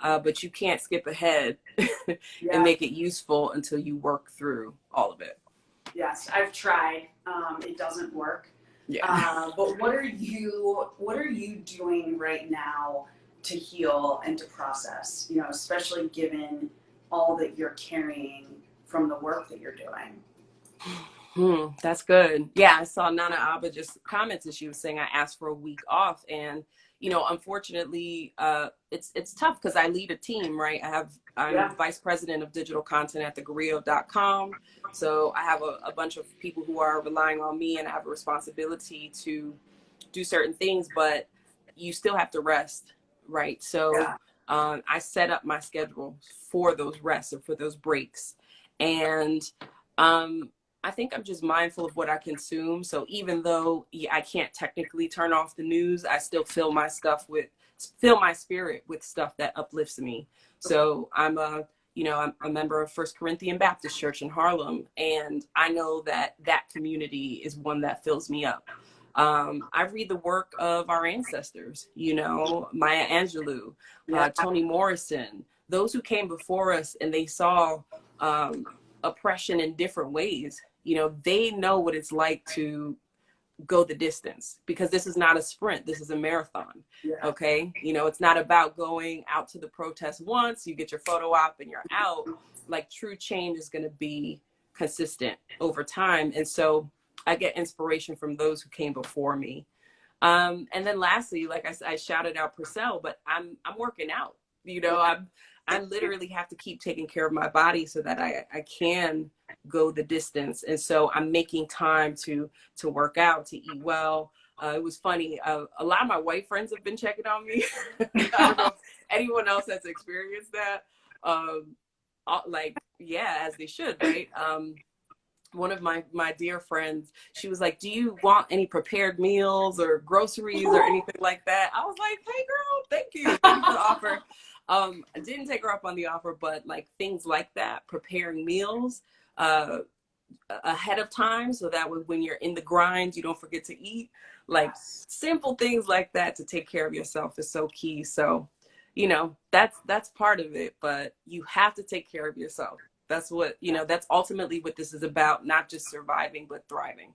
But you can't skip ahead and make it useful until you work through all of it. Yes, I've tried. It doesn't work. But what are you doing right now to heal and to process? Especially given all that you're carrying from the work that you're doing. That's good. Yeah, I saw Nana Abba just commented. She was saying I asked for a week off, and unfortunately, it's tough because I lead a team, right? I'm vice president of digital content at thegrio.com. So I have a bunch of people who are relying on me, and I have a responsibility to do certain things, but you still have to rest, right? So I set up my schedule for those rests or for those breaks. And I think I'm just mindful of what I consume. So even though I can't technically turn off the news, I still fill my spirit with stuff that uplifts me. So I'm I'm a member of First Corinthian Baptist Church in Harlem, and I know that that community is one that fills me up. I read the work of our ancestors, Maya Angelou, Yeah. Toni Morrison, those who came before us, and they saw oppression in different ways. They know what it's like to go the distance, because this is not a sprint, this is a marathon. Yeah. Okay, it's not about going out to the protest once, you get your photo op and you're out. Like, true change is going to be consistent over time, and so I get inspiration from those who came before me. And then lastly, like I shouted out Purcell, but I'm working out. I literally have to keep taking care of my body so that I can go the distance. And so I'm making time to work out, to eat well. It was funny. A lot of my white friends have been checking on me. I don't know if anyone else has experienced that. As they should, right? One of my dear friends, she was like, do you want any prepared meals or groceries or anything like that? I was like, hey girl, thank you for the offer. I didn't take her up on the offer, but like things like that, preparing meals ahead of time, so that when you're in the grind, you don't forget to eat. Like, simple things like that to take care of yourself is so key. So, that's part of it, but you have to take care of yourself. That's what, that's ultimately what this is about, not just surviving, but thriving.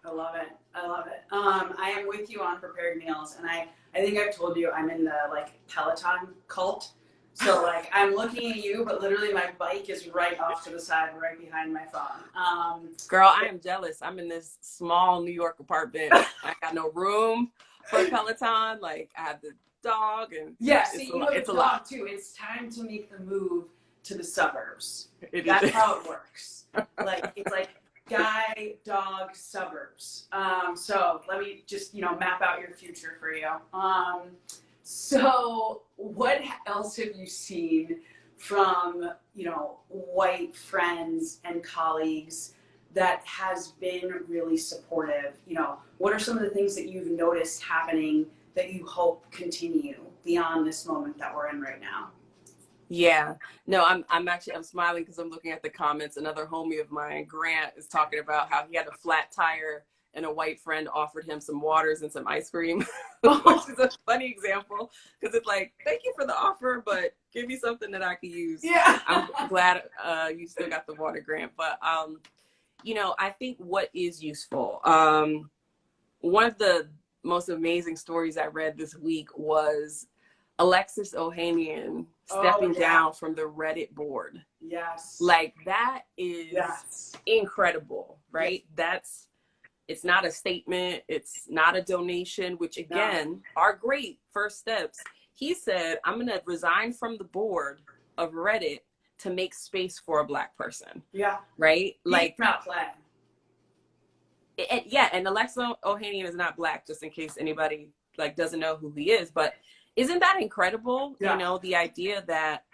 I love it. I am with you on prepared meals, and I think I've told you I'm in the Peloton cult. So I'm looking at you, but literally my bike is right off to the side, right behind my phone. Girl, I am jealous. I'm in this small New York apartment. I got no room for a Peloton. I have the dog, and yeah, see, you have it's a a dog lot too. It's time to make the move to the suburbs. It That's is. how it works. It's guy, dog, suburbs. So let me just, map out your future for you. So what else have you seen from, white friends and colleagues that has been really supportive? What are some of the things that you've noticed happening that you hope continue beyond this moment that we're in right now? Yeah, no, I'm smiling because I'm looking at the comments. Another homie of mine, Grant, is talking about how he had a flat tire and a white friend offered him some waters and some ice cream, which is a funny example, because it's like, thank you for the offer, but give me something that I can use. Yeah. I'm glad you still got the water, Grant. But, I think what is useful, one of the most amazing stories I read this week was Alexis Ohanian stepping down from the Reddit board. Yes. That is incredible, right? Yes. It's not a statement. It's not a donation, which again are great first steps. He said, I'm going to resign from the board of Reddit to make space for a Black person. Yeah. Right? He's not playing. And Alexa Ohanian is not Black, just in case anybody doesn't know who he is. But isn't that incredible? Yeah. The idea that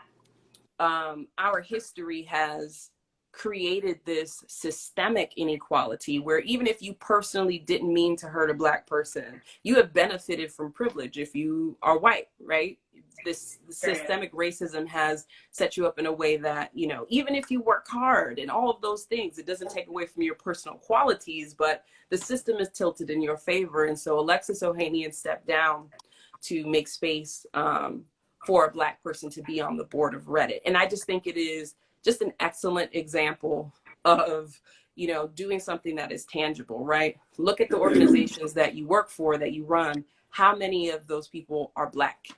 our history has created this systemic inequality where even if you personally didn't mean to hurt a Black person, you have benefited from privilege if you are white, right? This systemic racism has set you up in a way that, even if you work hard and all of those things, it doesn't take away from your personal qualities, but the system is tilted in your favor. And so Alexis Ohanian stepped down to make space for a Black person to be on the board of Reddit. And I just think it is just an excellent example of, doing something that is tangible, right? Look at the organizations that you work for, that you run. How many of those people are Black?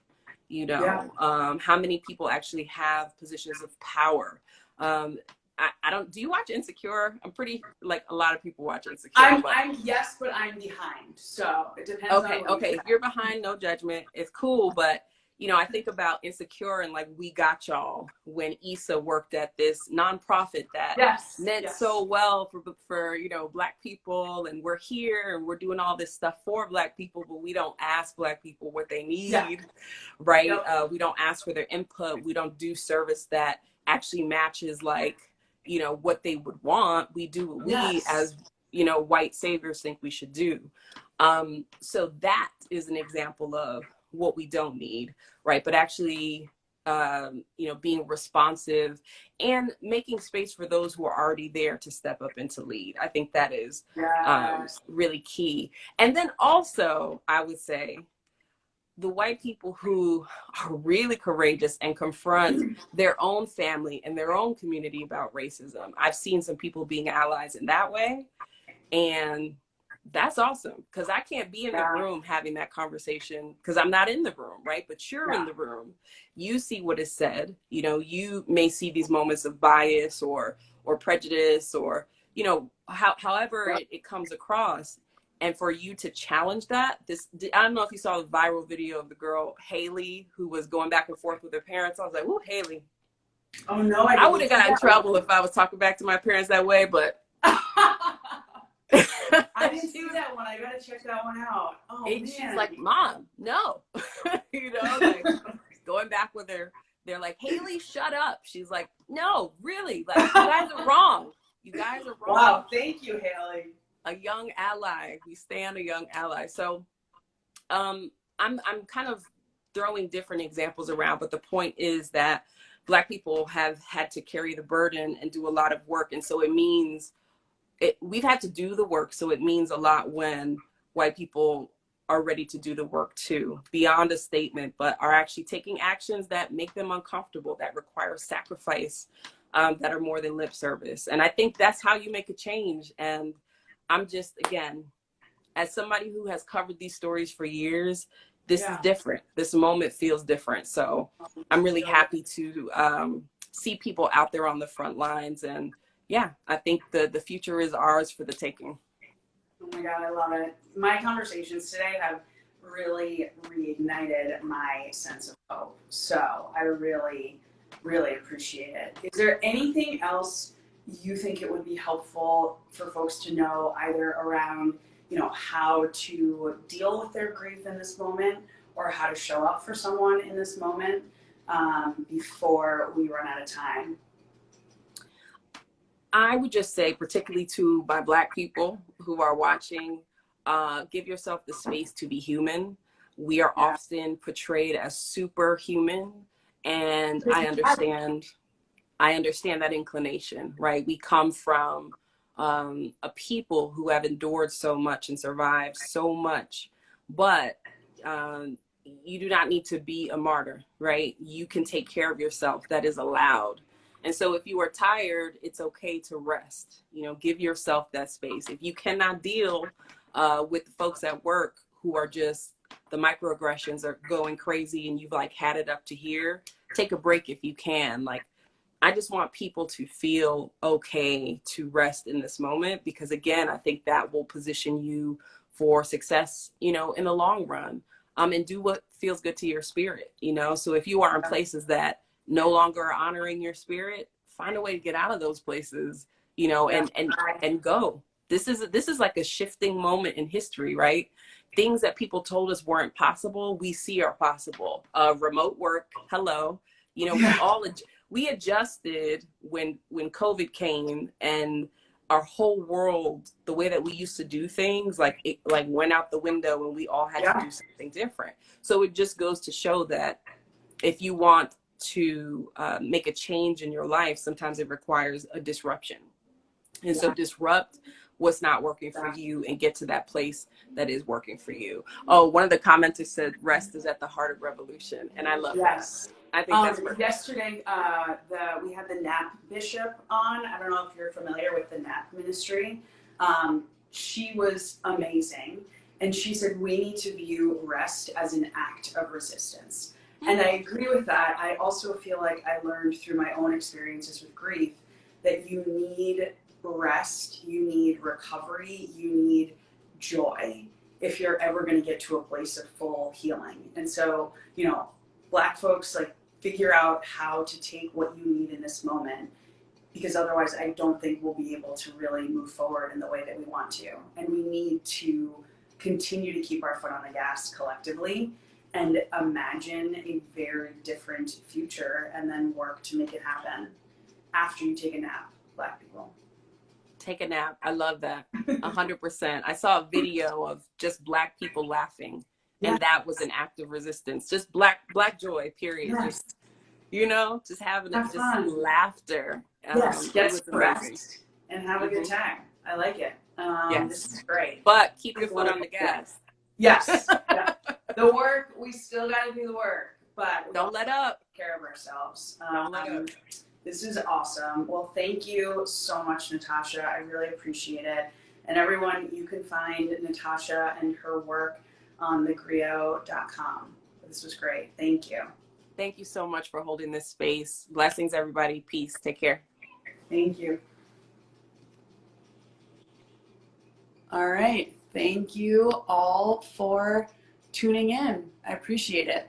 How many people actually have positions of power? I don't, do you watch Insecure? I'm pretty, a lot of people watch Insecure. Yes, but I'm behind. So it depends on Okay. If you're behind, no judgment. It's cool. But, I think about Insecure and We Got Y'all, when Issa worked at this nonprofit that meant so well for Black people. And we're here and we're doing all this stuff for Black people, but we don't ask Black people what they need, right? Yep. We don't ask for their input. We don't do service that actually matches what they would want. We do what we as white saviors think we should do. So that is an example of what we don't need, right? But actually you know, being responsive and making space for those who are already there to step up and to lead. I think that is Yes. really key. And then also, I would say, the white people who are really courageous and confront their own family and their own community about racism. I've seen some people being allies in that way. And that's awesome, because I can't be in the room having that conversation because I'm not in the room, right? But you're in the room. You see what is said. You know, you may see these moments of bias or prejudice or, you know, however it comes across. And for you to challenge that, I don't know if you saw the viral video of the girl, Haley, who was going back and forth with her parents. I was like, ooh, Haley. Oh, no, I would have gotten in trouble if I was talking back to my parents that way, but I didn't see that one. I gotta check that one out. Oh, man. She's like, Mom, no. You know, like going back with her. They're like, Haley, shut up. She's like, no, really. Like, you guys are wrong. You guys are wrong. Wow, thank you, Haley. A young ally. We stand a young ally. So I'm kind of throwing different examples around, but the point is that Black people have had to carry the burden and do a lot of work. And so it means we've had to do the work. So it means a lot when white people are ready to do the work too, beyond a statement, but are actually taking actions that make them uncomfortable, that require sacrifice, that are more than lip service. And I think that's how you make a change. And I'm just, again, as somebody who has covered these stories for years, this is different. This moment feels different. So I'm really happy to see people out there on the front lines. And yeah, I think the future is ours for the taking. Oh my God, I love it. My conversations today have really reignited my sense of hope. So I really, really appreciate it. Is there anything else you think it would be helpful for folks to know, either around, you know, how to deal with their grief in this moment or how to show up for someone in this moment before we run out of time? I would just say, particularly to my Black people who are watching, give yourself the space to be human. We are often portrayed as superhuman, and I understand that inclination, right? We come from a people who have endured so much and survived so much, but you do not need to be a martyr, right? You can take care of yourself. That is allowed. And so if you are tired, it's okay to rest. You know, give yourself that space. If you cannot deal with the folks at work who are just, the microaggressions are going crazy and you've like had it up to here, take a break if you can. Like, I just want people to feel okay to rest in this moment, because again, I think that will position you for success, you know, in the long run, and do what feels good to your spirit, you know? So if you are in places that no longer are honoring your spirit, find a way to get out of those places, you know, and go. This is like a shifting moment in history, right? Things that people told us weren't possible, we see are possible. Remote work, hello, you know, we adjusted when COVID came, and our whole world, the way that we used to do things, like it like went out the window, and we all had to do something different. So it just goes to show that if you want to make a change in your life, sometimes it requires a disruption. And so disrupt what's not working for you and get to that place that is working for you. Oh, one of the commenters said rest is at the heart of revolution. And I love that. I think that's perfect. Yesterday, we had the NAP bishop on. I don't know if you're familiar with the NAP ministry. She was amazing. And she said, we need to view rest as an act of resistance. And I agree with that. I also feel like I learned through my own experiences with grief that you need rest, you need recovery, you need joy if you're ever going to get to a place of full healing. And so, you know, Black folks, like, figure out how to take what you need in this moment, because otherwise I don't think we'll be able to really move forward in the way that we want to. And we need to continue to keep our foot on the gas collectively and imagine a very different future, and then work to make it happen after you take a nap, Black people. Take a nap. I love that. 100%. I saw a video of just Black people laughing, and that was an act of resistance. Just black joy, period. Yes. You know, just having Have just fun. laughter. Yes, It get was some amazing. rest and have a good time. I like it. This Yes. is great. But keep your It's a foot on wonderful the feeling. gas. Yes. Yeah. The work, we still got to do the work, but we Don't let up. take care of ourselves. Don't let up. This is awesome. Well, thank you so much, Natasha. I really appreciate it. And everyone, you can find Natasha and her work on thegrio.com. This was great. Thank you. Thank you so much for holding this space. Blessings, everybody. Peace. Take care. Thank you. All right. Thank you all for tuning in. I appreciate it.